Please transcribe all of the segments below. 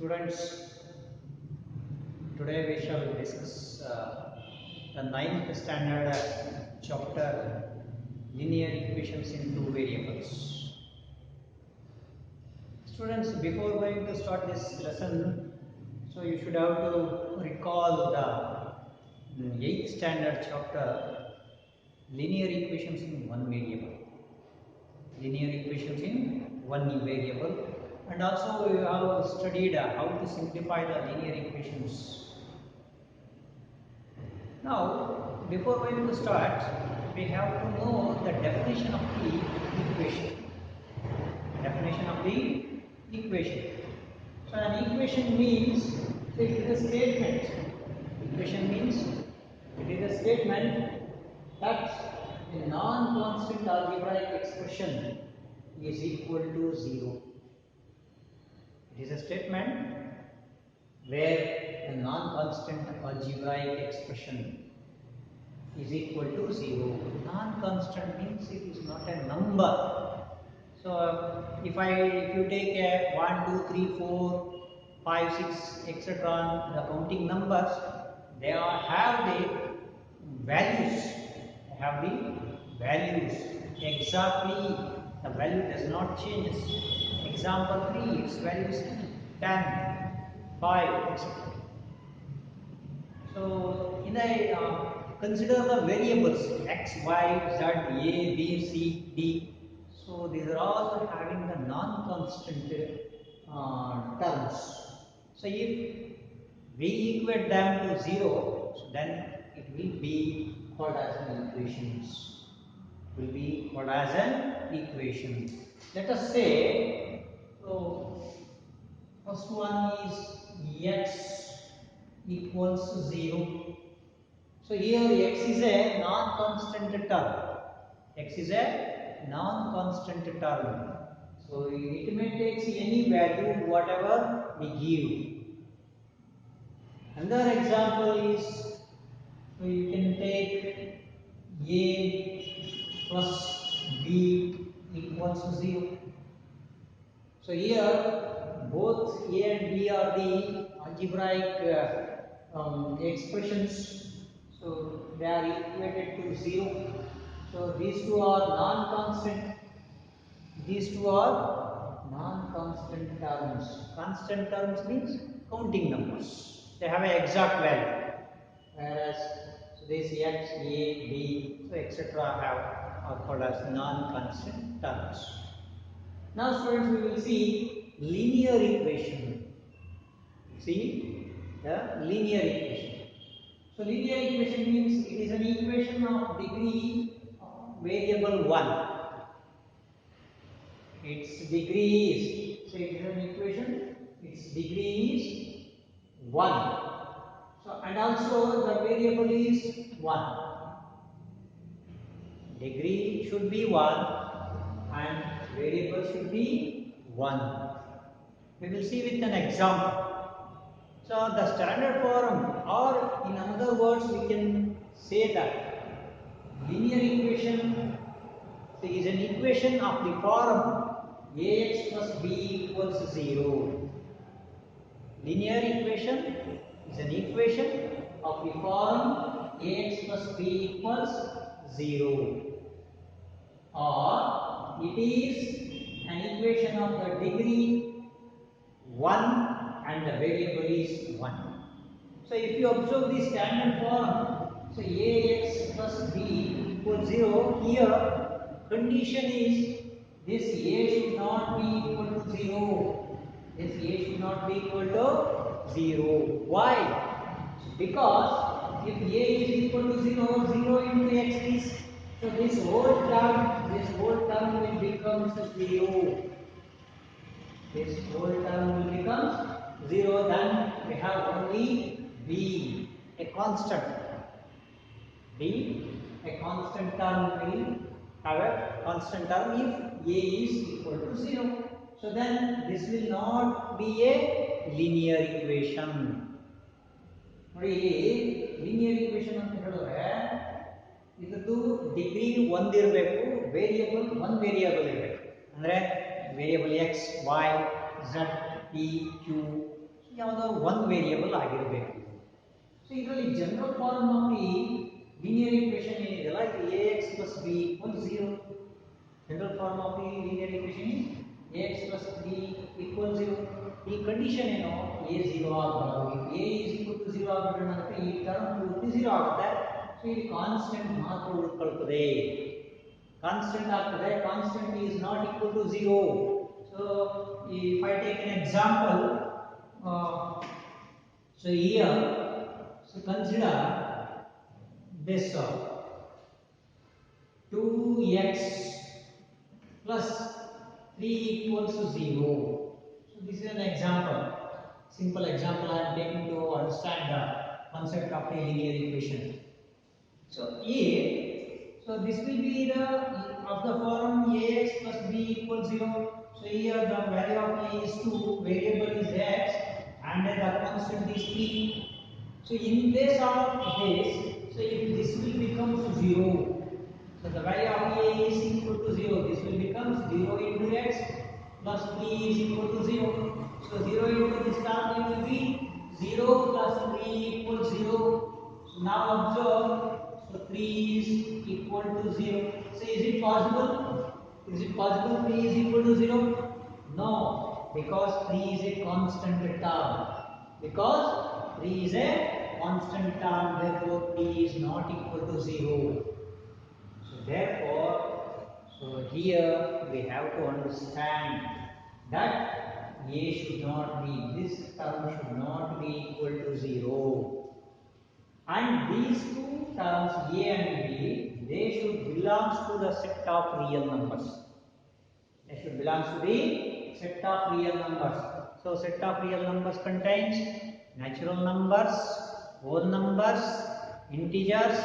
Students, today we shall discuss the ninth standard chapter linear equations in two variables. Students, before going to start this lesson, so you should have to recall the eighth standard chapter linear equations in one variable. Linear equations in one variable, and also we have studied how to simplify the linear equations. Now, before going to start, we have to know the definition of the equation. Definition of the equation. So, an equation means it is a statement. Equation means it is a statement that a non-constant algebraic expression is equal to 0. It is a statement where a non-constant algebraic expression is equal to 0. Non-constant means it is not a number. So if you take a 1, 2, 3, 4, 5, 6, etc., the counting numbers, they have the values. They have the values exactly. The value does not change. Example 3, its value is 10, 5, etc. So in the consider the variables x, y, z, a, b, c, d. So these are all having the non-constant terms. So if we equate them to 0, so then it will be called as an equations. Will be called as an equation. Let us say, so first one is x equals 0. So here x is a non-constant term. X is a non-constant term. So it may take any value whatever we give. Another example is, so you can take a plus b equals 0. So here both a and b are the algebraic expressions. So they are equated to 0. So these two are non-constant. These two are non-constant terms. Constant terms means counting numbers. They have an exact value. Whereas so this x, a, b, so etc. are called as non-constant terms. Now students, we will see linear equation. See the linear equation. So linear equation means it is an equation of degree of variable 1. Its degree is, so it is an equation, its degree is 1. So and also the variable is 1. Degree should be 1 and variable should be 1. We will see with an example. So the standard form, or in other words we can say that linear equation is an equation of the form ax plus b equals 0. Linear equation is an equation of the form ax plus b equals 0. Or it is an equation of the degree 1 and the variable is 1. So if you observe the standard form, so ax plus b equals 0, here condition is this a should not be equal to 0. This a should not be equal to 0. Why? Because if a is equal to 0, 0 into x is, so this whole term will become 0. This whole term will become 0. Then we have only b, a constant. B, a constant term will have a constant term if a is equal to 0. So then this will not be a linear equation. Linear equation ಅಂತ ಹೇಳಿದ್ರೆ ಇದಕ್ಕೆ degree 1 ಇರಬೇಕು, variable 1 variable ಇರಬೇಕು. ಅಂದ್ರೆ variable x, y, z, p, q ಯಾವುದಾದ್ರು ಒಂದು variable ಆಗಿರಬೇಕು. So ಇದರಲ್ಲಿ general form of the linear equation ಏನಿದೆಯಲ್ಲ ಇದು ax plus b equals 0. General form of the linear equation ax plus b equals 0. ಈ ಕಂಡೀಷನ್ ಏನು a 0 ಆಗಬಾರದು. a is equal to 0 ಆಗಬಿಟ್ರೆ ಏನಾಗುತ್ತೆ ಈ ಟರ್ಮ್ ಪೂರ್ತಿ 0 ಆಗುತ್ತೆ. ಸೊ ಇಲ್ಲಿ ಕಾನ್ಸ್ಟೆಂಟ್ ಮಾತ್ರ ಉಳಿದುಕೊಳ್ಳುತ್ತದೆ, ಕಾನ್ಸ್ಟೆಂಟ್ ಆಗ್ತದೆ. Constant is not equal to 0. So if I take an example, so here, so consider this 2x plus 3 equals to 0. So this is an example, simple example I am taking to understand the concept of a linear equation. So so this will be the of the form ax plus b equals 0. So here the value of a is 2, variable is x, and the constant is 3. So in place of this, so if this will become 0, so the value of a is equal to 0. This will become 0 into x plus 3 is equal to 0. So 0 into this term it will be 0 plus 3 equals 0. So now observe, so 3 is equal to 0. So is it possible? Is it possible 3 is equal to 0? No, because 3 is a constant term. Because 3 is a constant term, therefore 3 is not equal to 0. So therefore, so here we have to understand that a should not be, this term should not be equal to 0. And these two terms a and b, they should belong to the set of real numbers. They should belong to the set of real numbers. So set of real numbers contains natural numbers, whole numbers, integers,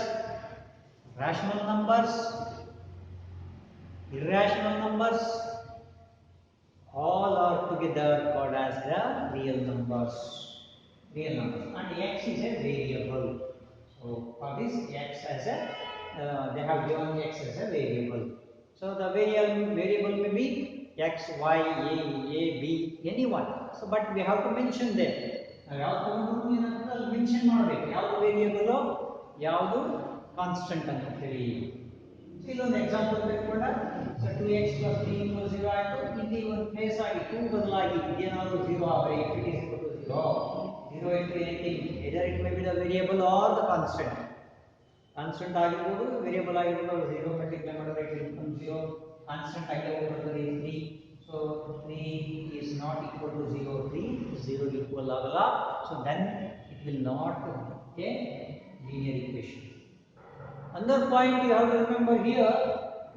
rational numbers, irrational numbers, all are together called as the real numbers. Real numbers, and x is a variable. So for this x as a they have given x as a variable. So the variable may be x, y, a, b, anyone. So but we have to mention them. ಯಾವುದು ತಗೊಂಡ್ರು ಏನಾಗುತ್ತೆ ಅಲ್ಲಿ mention ಮಾಡಬೇಕು, ಯಾವುದು variable ಯಾವುದು constant ಅಂತ ಹೇಳಿ. So ಇಲ್ಲೊಂದು ಎಕ್ಸಾಂಪಲ್ ತೆಗೆದುಕೊಂಡ, ಸೊ 2x plus 3 equals 0 ಆಯಿತು. ಇಲ್ಲಿ ಒಂದು ಪ್ಲೇಸ್ ಆಗಿ 2 ಬದಲಾಗಿ ಏನಾದರೂ 0 ಆದರೆ if it is equal to 0 into anything, either it may be the variable or the constant. Constant ಆಗಿರಬಹುದು, ವೇರಿಯಬಲ್ ಆಗಿರಬಹುದು. 0 ಮಲ್ಟಿಪ್ಲೈ ಮಾಡಿದ್ರೆ it will become 0. Constant ಆಗಿ ಹೋಗ್ತದೆ 3. So 3 is not equal to 0. 3 0 equal ಆಗಲ್ಲ. So then it will not be a linear equation. Another point you have to remember here,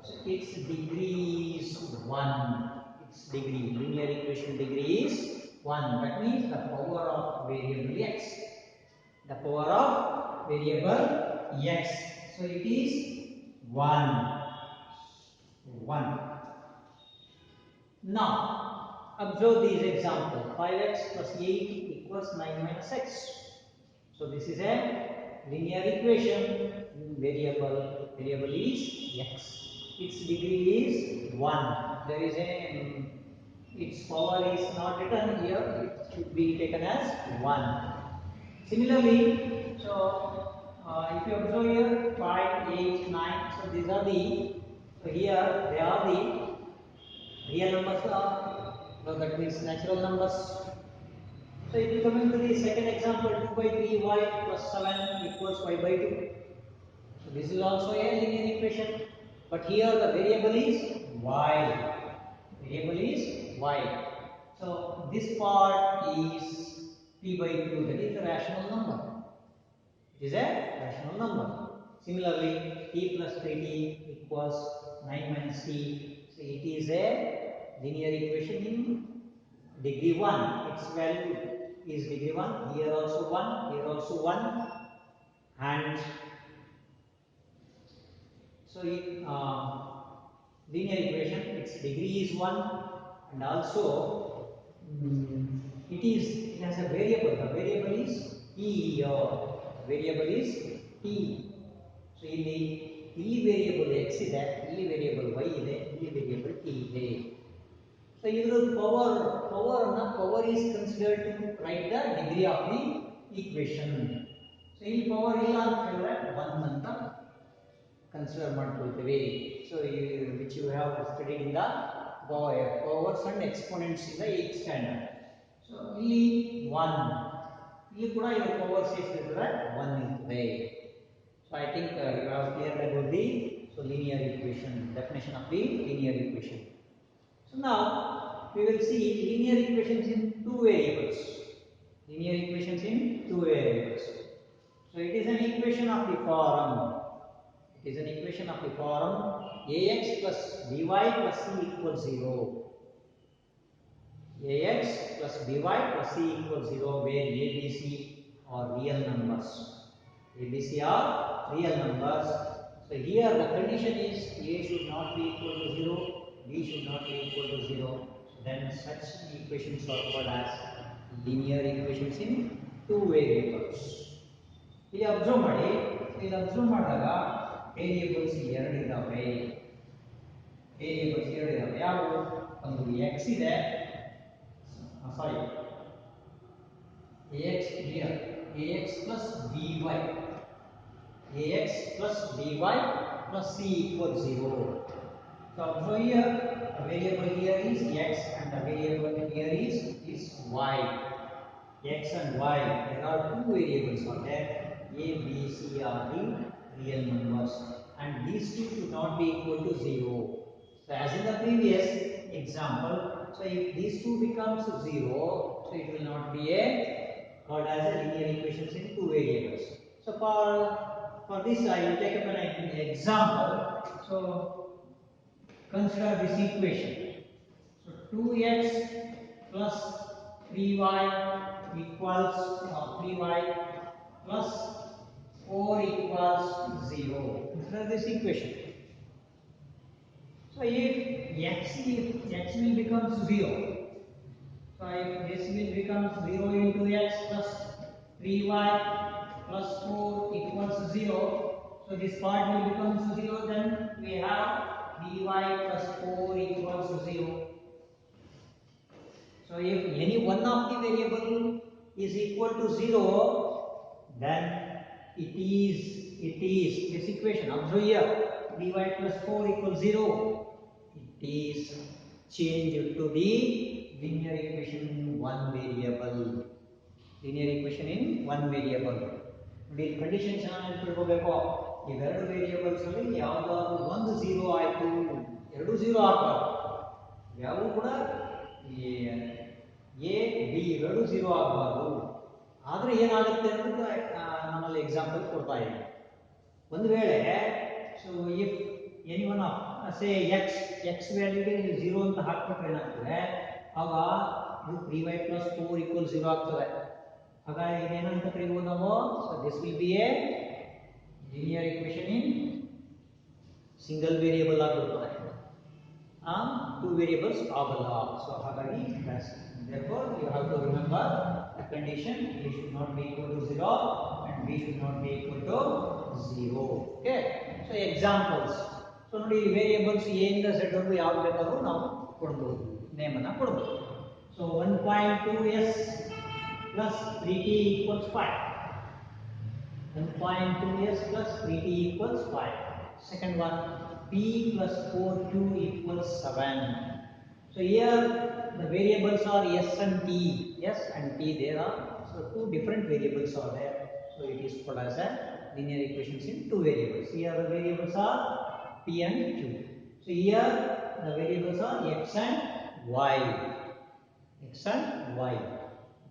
so its degree is 1. Its degree, linear equation degree is 1. That means the power of variable x. The power of variable x. So it is 1. Now observe these examples. 5x plus 8 equals 9 minus x. So this is a linear equation. Variable is x. Its degree is 1. There is a its power is not written here. It should be taken as 1. Similarly, so if you observe here 5, 8, 9. So these are the, so here they are the real numbers, so that means natural numbers. So if you come into the second example, 2 by 3y plus 7 equals y by 2. So this is also a linear equation, but here the variable is y. Variable is y. So this part is p by 2, that is a rational number. It is a rational number. Similarly, t plus 3t equals 9 minus t. So it is a linear equation in degree 1. Its value is degree 1. Here also 1. Here also 1. And so in linear equation, its degree is 1, and also it has a variable. The variable is t. Variable is t. So ಇಲ್ಲಿ variable x ಇದೆ, ಇಲ್ಲಿ variable y ಇದೆ, ಇಲ್ಲಿ variable t ಇದೆ. So power is considered to write the degree of the equation. So ಇಲ್ಲಿ power ಇಲ್ಲ ಅಂತ ಹೇಳಿದ್ರೆ 1 ಅಂತ consider ಮಾಡ್ಕೊಳ್ತೇವೆ. So which you have studied in the powers and exponents in the 8th standard. So ಇಲ್ಲಿ 1 ಇಲ್ಲಿ ಕೂಡ ಇದರ ಪವರ್ಸ್ ಎಷ್ಟಿರ್ತದೆ 1 ಇರ್ತದೆ. So I think you have cleared about the linear equation, definition of the linear equation. So now we will see linear equations in two variables. Linear equations in two variables. So it is an equation of the form. It is an equation of the form ax plus by plus c equals 0. Ax plus by plus c equals 0, where a, b, c are real numbers. A, b, c are real numbers. So here the condition is a should not be equal to 0, b should not be equal to 0. So then such equations are called as linear equations in two variables. ಇಲ್ಲಿ observe ಮಾಡಿದಾಗ variables ಎರಡು ಇದ್ದಾವೆ. ಯಾವುವು? ಒಂದು x ಇದೆ, ಸಾರಿ ax here, ax plus by, ax plus by plus c equals 0. So here the variable here is x and the variable here is y. X and y, there are two variables are there. A, b, c are the real numbers and these two should not be equal to 0. So as in the previous example, so if these two becomes 0, so it will not be called as a linear equations in two variables. So for this I will take up an example. So consider this equation. So 2x plus 3y equals 3y plus 4 equals 0. Consider this equation. So if x will become 0, so if this will become 0 into x plus 3y plus 4 equals 0, so this part will become 0, then we have 3y plus 4 equals 0. So if any one of the variable is equal to 0, then it is this equation. Observe here, 3y plus 4 equals 0. It is changed to the linear equation in one variable. Linear equation in one variable. ನೋಡಿ condition ಚೆನ್ನಾಗಿ ತಿಳ್ಕೋಬೇಕು. ಇವೆರಡು variables ಅಲ್ಲಿ ಯಾವುದಾದ್ರು ಒಂದು 0 ಆಯಿತು, ಎರಡು 0 ಆಗಬಾರ್ದು. ಯಾವುದು ಕೂಡ ಎ ಬಿ ಎರಡು 0 ಆಗಬಾರ್ದು. ಆದರೆ ಏನಾಗುತ್ತೆ ಅಂತ ನಮ್ಮಲ್ಲಿ ಎಕ್ಸಾಂಪಲ್ ಕೊಡ್ತಾ ಇದ್ದೀನಿ. ಒಂದು ವೇಳೆ so if any one of say x ವ್ಯಾಲ್ಯೂಗೆ 0 ಅಂತ ಹಾಕ್ಬಿಟ್ರೆ ಏನಾಗ್ತದೆ, ಆಗ ಇದು 3y plus 4 equals 0 ಆಗ್ತದೆ. ಆಗ ಇದೇನಂತ ಕರೀಬೋದು ನಾವು? So this will be A linear equation in single variable ಆಗಿರುತ್ತದೆ. Two variables ಆಗಲ್ಲ. ಸೊ ಹಾಗಾಗಿ therefore you have to remember the condition a should not be equal to 0 and b should not be equal to 0. Okay, so examples. So ನೋಡಿ variables a ಇಂದ z ವರೆಗೂ ಯಾವುದು ಬೇಕಾದರೂ ನಾವು ಕೊಡಬಹುದು, ನೇಮ್ ಅನ್ನು ಕೊಡಬಹುದು. So 1.2s plus 3t equals 5. 1.2s plus 3t equals 5. Second one, p plus 4q equals 7. So here the variables are s and t. S and t there are, so two different variables are there. So it is called as a linear equations in two variables. Here the variables are p and q. So here the variables are x and y. X and y.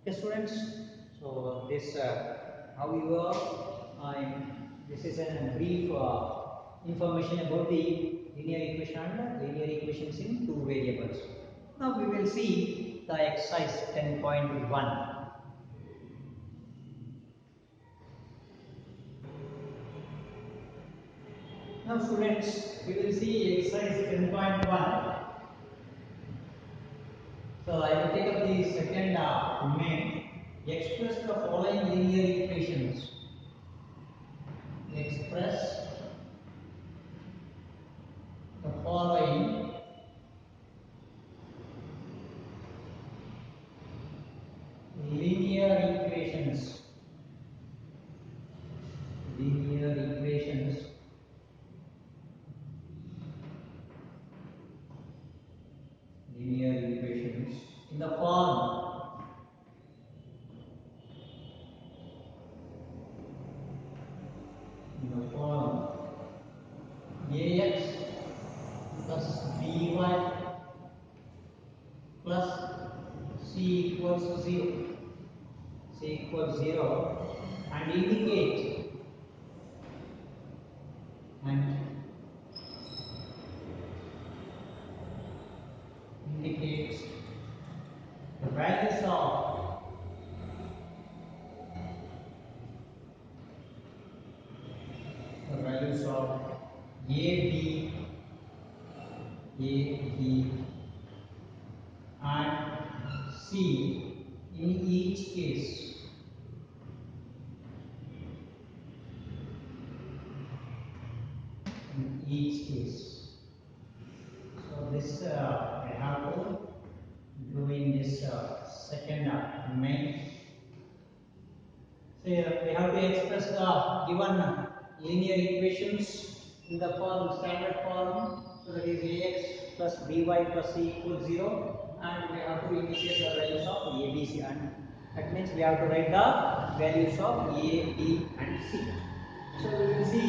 Okay students. So this however this is a brief information about the linear equation and linear equations in two variables. Now we will see the exercise 10.1. Now students, we will see exercise 10.1. So I will take up the second domain. Express the following linear equations. Express the following the form ax plus by plus c equals to 0, and indicates the values of a, b and c in each case. So this I have to do in this second main. So here we have to express the given linear equations in the standard form. So that is ax plus by plus c equals 0, and we have to initiate the values of a, b, c, and that means we have to write the values of a, b, and c. So we will see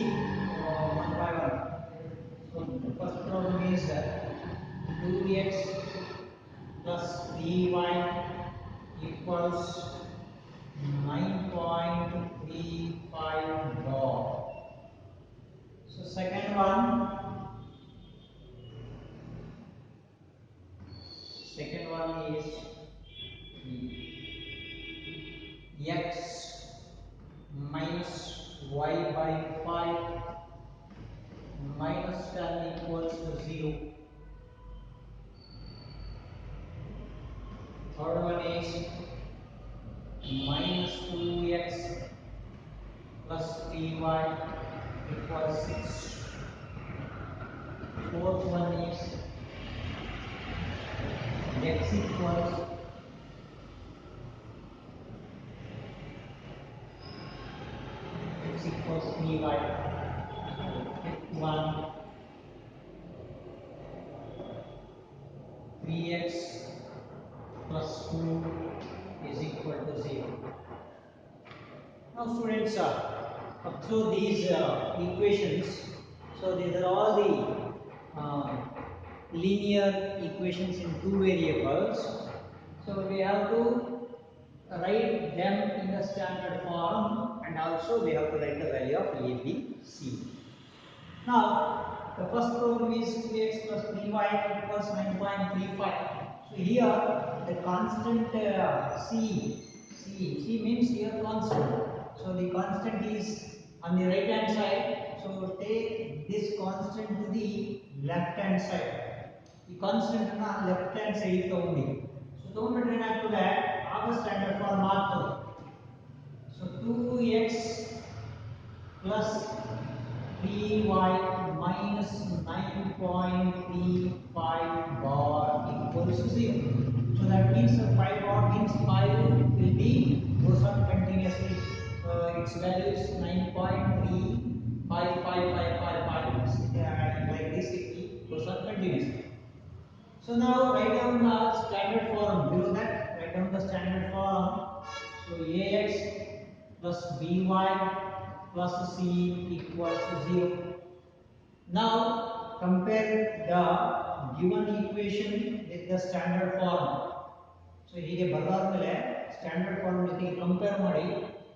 one by one. So the first problem is 2x plus by equals 9.35 bar. So second one is x minus y by 5 minus 10 equals to 0. Third one is minus 2x plus 3y equals 6. Fourth one is x equals by. Fifth one 3x plus 2 is equal to 0. Now students, up through these equations, so these are all the linear equations in two variables. So we have to write them in the standard form, and also we have to write the value of a, b, c. Now the first problem is 2x plus 3y equals 9.35. So here the constant c means here constant. So the constant is on the right hand side. So take this constant to the left hand side. The constant on left hand side only. So don't return to that. Of the standard form marker. So 2x plus 3y minus 9.35 bar equals to 0. So that means 5 bar means 5 will be goes on continuously. Its value is 9.35555. Like this it goes on continuously. So now write down the standard form. Below that, write down the standard form. So ax plus by plus c equals to 0. Now compare the given equation with the standard form. So here ಬರದಾದ ಮೇಲೆ standard form ಜೊತೆಗೆ compare ಮಾಡಿ.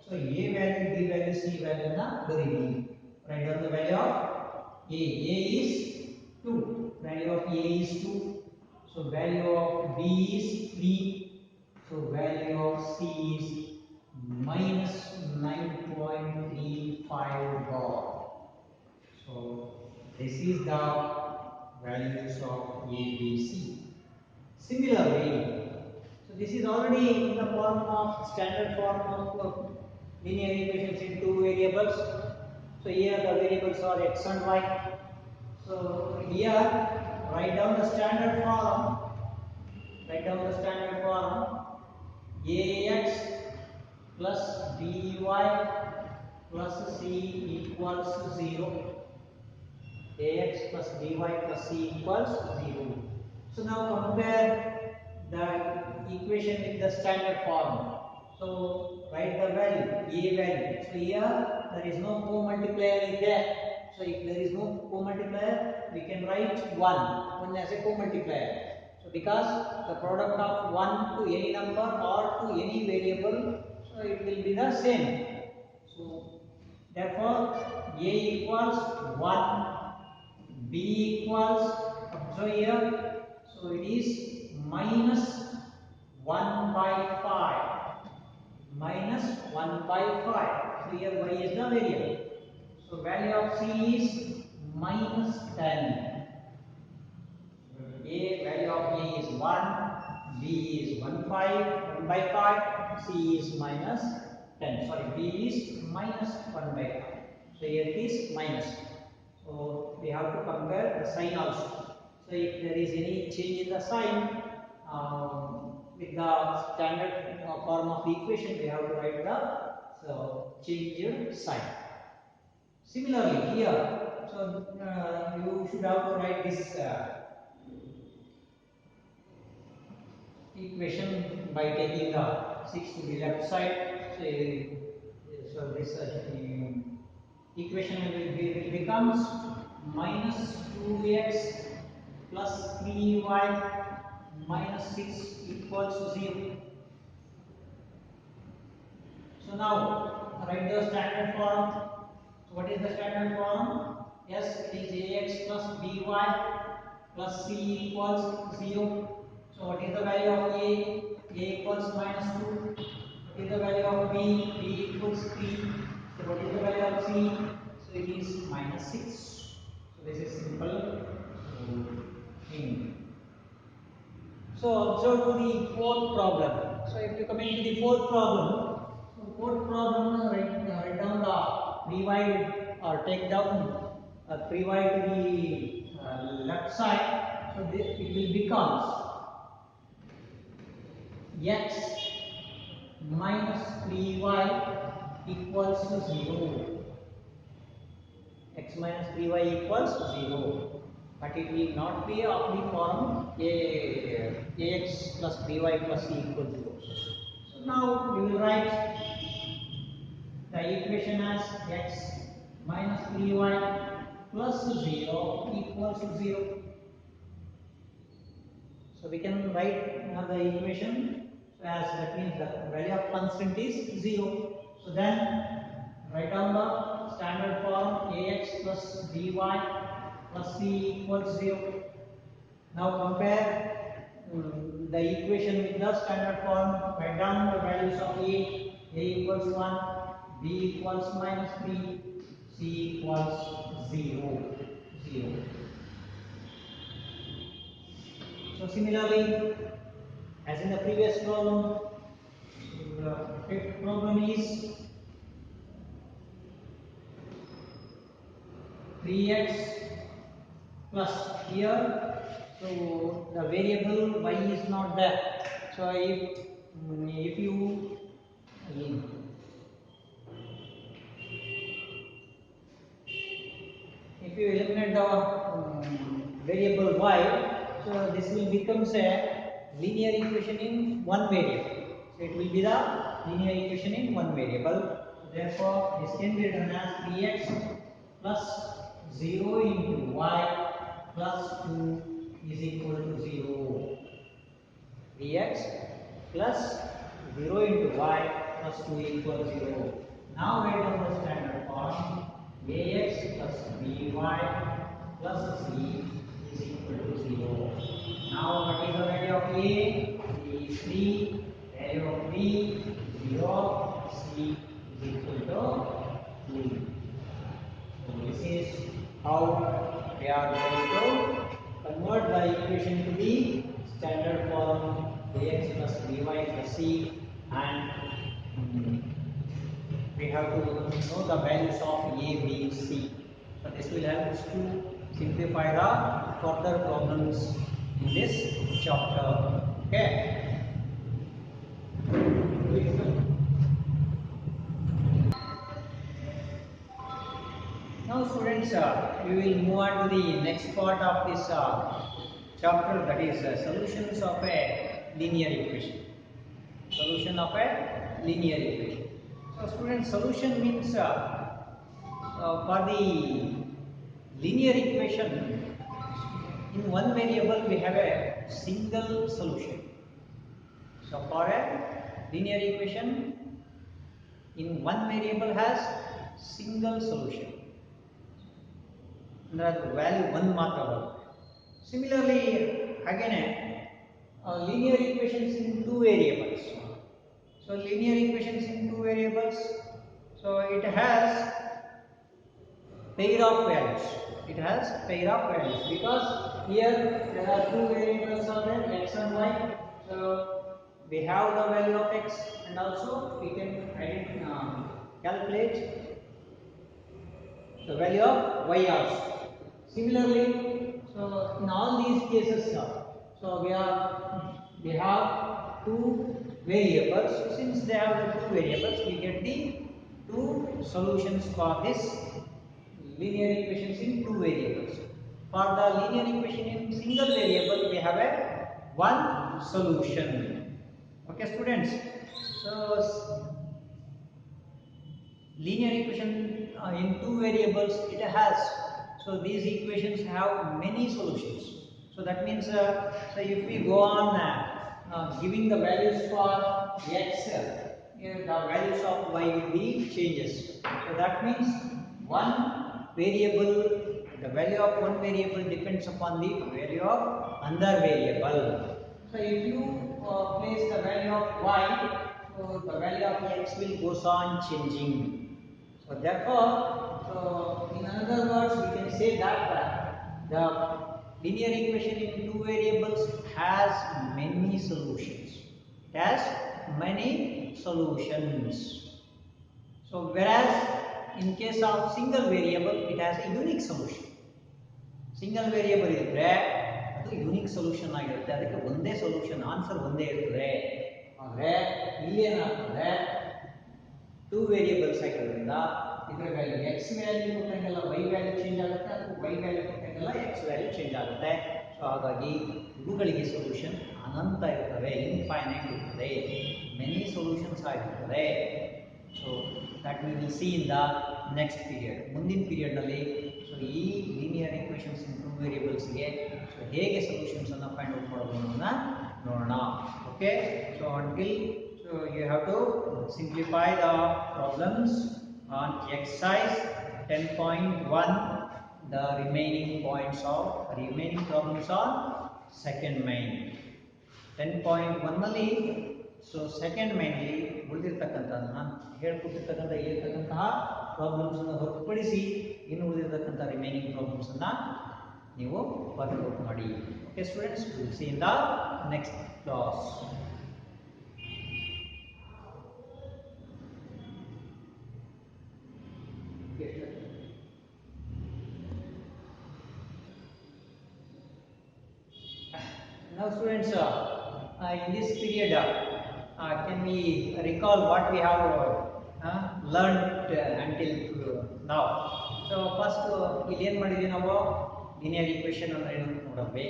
So a value, b value, c value na ಬರೀರಿ. Write down the value of a. A is 2. Value of a is 2. So value of b is 3. So value of c is minus 9.35 bar. So this is the values of a, b, c. Similarly, so this is already in the form of standard form of linear equations in two variables. So here the variables are x and y. So here write down the standard form. Write down the standard form. Ax plus by plus c equals 0. Ax plus by plus c equals 0. So now compare the equation in the standard form. So write the value, a value. So here there is no co-multiplier is there. So if there is no co-multiplier, we can write 1 as a co-multiplier. So because the product of 1 to any number or to any variable, so it will be the same. So therefore a equals 1, b equals, observe here, so it is minus 1 by 5. Minus 1 by 5. So here y is the variable. So value of c is minus 10. A value of a is 1, b is 1 by 5, c is minus 10. Sorry, b is minus 1 by 5. So here it is minus. So we have to compare the sign also. So if there is any change in the sign with the standard form of the equation, we have to write the changed sign. Similarly here, so you should have to write this equation by taking the 6 to the left side. So this equation will becomes minus 2x plus 3y minus 6 equals 0. So now write the standard form. So what is the standard form? Yes, it is ax plus by plus c equals 0. So what is the value of a? A equals minus 2. What is the value of b? B equals 3. So what is the value of c? So it is minus 6. So this is simple thing. So observe to the fourth problem. So if you come into the fourth problem, write down the pre-y or take down pre-y to the left side. So it will become x minus 3y equals to 0. X minus 3y equals 0. But it will not be of the form ax plus by plus c equals 0. So now we will write the equation as x minus 3y plus 0 equals 0. So we can write the equation as that means the value of constant is 0. So then write down the standard form ax plus by plus c equals 0. Now compare the equation with the standard form. Write down the values of a equals 1, b equals minus 3, c equals 0. So similarly, as in the previous problem, the fifth problem is 3x plus here. So the variable y is not there. So if you eliminate the variable y, so this will becomes a linear equation in one variable. So it will be the linear equation in one variable. Therefore, this can be written as 3x plus 0 into y plus 2 is equal to 0. 3x plus 0 into y plus 2 equals 0. Now write down the standard form. Ax plus by plus c is equal to 0. Now what is the value of a? A is 3. Value of b 0. C is equal to 2. So this is how we are going to convert the equation to the standard form ax plus by plus c, and we have to know the values of a, b, c. So this will help us to simplify the further problems in this chapter. Okay. Now students, we will move on to the next part of this chapter, that is solutions of a linear equation. Solution of a linear equation. So students, solution means for the linear equation, in one variable we have a single solution. So for a linear equation, in one variable has single solution. Value 1 ಮಾತ್ರ ಬರುತ್ತೆ. Similarly, again, linear equations in two variables. So linear equations in two variables. So it has pair of values. It has pair of values because here there are two variables are there, x and y. So we have the value of x and also we can calculate the value of y also. Similarly, so in all these cases, so we have two variables. So since they have the two variables, we get the two solutions for this linear equations in two variables. For the linear equation in single variable, we have a one solution. Okay, students. So linear equation in two variables, it has, so these equations have many solutions. So that means so if we go on giving the values for x, the values of y will be changes. So that means one variable, the value of one variable depends upon the value of another variable. So if you place the value of y, so the value of x will goes on changing. So therefore, so in other words, we can say that the linear equation in two variables has many solutions. It has many solutions. So whereas in case of single variable, it has a unique solution. Single variable ಇದ್ರೆ ಅದು unique solution ಆಗಿರುತ್ತೆ, ಅದಕ್ಕೆ ಒಂದೇ solution answer ಒಂದೇ ಇರ್ತದೆ. ಆದರೆ ಇಲ್ಲಿ ಏನಾಗ್ತದೆ, ಟೂ ವೇರಿಯೇಬಲ್ಸ್ ಆಗಿರೋದ್ರಿಂದ ಇದರ ವ್ಯಾಲ್ಯೂ ಎಕ್ಸ್ ವ್ಯಾಲ್ಯೂ ಕೊಟ್ಟಂಗೆಲ್ಲ ವೈ ವ್ಯಾಲ್ಯೂ ಚೇಂಜ್ ಆಗುತ್ತೆ, ಅಥವಾ ವೈ ವ್ಯಾಲ್ಯೂ ಕೊಟ್ಟಂಗೆಲ್ಲ ಎಕ್ಸ್ ವ್ಯಾಲ್ಯೂ ಚೇಂಜ್ ಆಗುತ್ತೆ. ಸೊ ಹಾಗಾಗಿ ಇವುಗಳಿಗೆ ಸೊಲ್ಯೂಷನ್ ಅನಂತ ಇರ್ತವೆ, ಇನ್ಫೈನೈಟ್ ಇರ್ತದೆ, ಮೆನಿ ಸೊಲ್ಯೂಷನ್ಸ್ ಆಗಿರ್ತದೆ. So that we will see in the next period. ಮುಂದಿನ ಪೀರಿಯಡ್ನಲ್ಲಿ ಸೊ ಈ ಲೀನಿಯರ್ ಈಕ್ವೇಷನ್ಸ್ ಇನ್ ಟೂ ವೇರಿಯೇಬಲ್ಸ್ಗೆ ಸೊ ಹೇಗೆ ಸೊಲ್ಯೂಷನ್ಸನ್ನು ಫೈಂಡ್ ಔಟ್ ಮಾಡೋದು ಅನ್ನೋದನ್ನ ನೋಡೋಣ. Okay, so until so you have to simplify the problems on exercise 10.1. The remaining problems are second main. 10.1 ನಲ್ಲಿ ಸೊ ಸೆಕೆಂಡ್ ಮೈನಲ್ಲಿ ಉಳಿದಿರ್ತಕ್ಕಂಥ ನಾನು ಹೇಳ್ಕೊಟ್ಟಿರ್ತಕ್ಕಂಥ ಇಲ್ಲಿರ್ತಕ್ಕಂತಹ ಪ್ರಾಬ್ಲಮ್ಸ್ ಅನ್ನು ಹೊರತುಪಡಿಸಿ ಇನ್ನು ಉಳಿದಿರ್ತಕ್ಕಂಥ ರಿಮೈನಿಂಗ್ ಪ್ರಾಬ್ಲಮ್ಸ್ ಅನ್ನ ನೀವು ವರ್ಕೌಟ್ ಮಾಡಿ. Okay students, will see in the next class. Now students, in this period, can we recall what we have learned until now? So first, ಇಲ್ಲಿ ಏನು ಮಾಡಿದ್ವಿ ನಾವು, linear equation ಅಂದ್ರೆ ಏನು ನೋಡೋಣ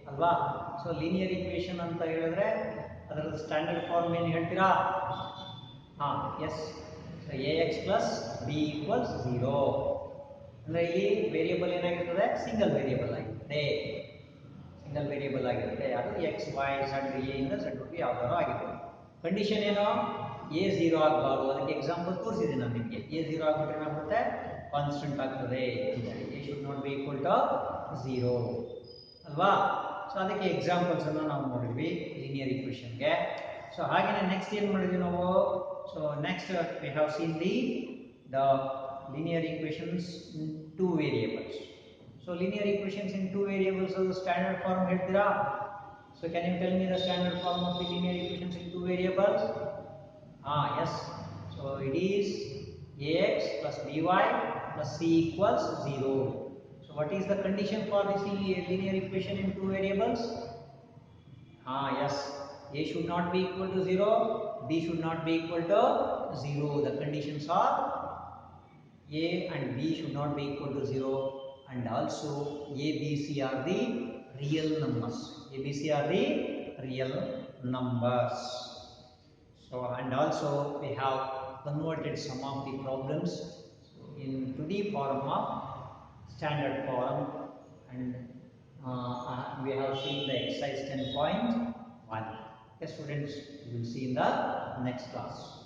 ಅಲ್ವಾ. ಸೊ linear equation ಅಂತ ಹೇಳಿದ್ರೆ ಅದರ ಸ್ಟ್ಯಾಂಡರ್ಡ್ ಫಾರ್ಮ್ ಏನು ಹೇಳ್ತೀರಾ? Yes, ax plus b equals 0. ಅಂದ್ರೆ ಇಲ್ಲಿ ವೇರಿಯೇಬಲ್ ಏನಾಗಿರ್ತದೆ, ಸಿಂಗಲ್ ವೇರಿಯೇಬಲ್ ಆಗಿರುತ್ತೆ. ಸಿಂಗಲ್ ವೇರಿಯೇಬಲ್ ಆಗಿರುತ್ತೆ, ಅದು ಎಕ್ಸ್ ವೈ ಝಡ್ ಎ ಇಂದ ಝಡ್ ಗೆ ಯಾವ್ದಾರು ಆಗಿರ್ತದೆ. ಕಂಡೀಷನ್ ಏನು, ಎ 0 ಆಗಬಾರ್ದು. ಅದಕ್ಕೆ ಎಕ್ಸಾಂಪಲ್ ತೋರಿಸಿದ್ದೀನಿ ನಾನು ನಿಮಗೆ. ಎ 0 ಆಗಿಬಿಟ್ರೆ ಏನಾಗುತ್ತೆ, ಕಾನ್ಸ್ಟೆಂಟ್ ಆಗ್ತದೆ. A should not be equal to 0 ಅಲ್ವಾ. ಸೊ ಅದಕ್ಕೆ ಎಕ್ಸಾಂಪಲ್ಸ್ ಅನ್ನು ನಾವು ನೋಡಿದ್ವಿ ಲೀನಿಯರ್ ಈಕ್ವೇಷನ್ಗೆ. ಸೊ ಹಾಗೇನೆ ನೆಕ್ಸ್ಟ್ ಏನು ಮಾಡಿದ್ವಿ ನಾವು, so next we have seen the linear equations in two variables. So linear equations in two variables are the standard form ಹೇಳ್ತೀರಾ? So can you tell me the standard form of the linear equations in two variables? Yes. So it is ax plus by plus c equals 0. So what is the condition for this linear equation in two variables? Yes. A should not be equal to 0, b should not be equal to 0. The conditions are a and b should not be equal to 0, and also a, b, c are the real numbers. A, b, c are the real numbers. So, and also we have converted some of the problems into the form of standard form, and we have seen the exercise 10.1. Okay, students, we will see in the next class.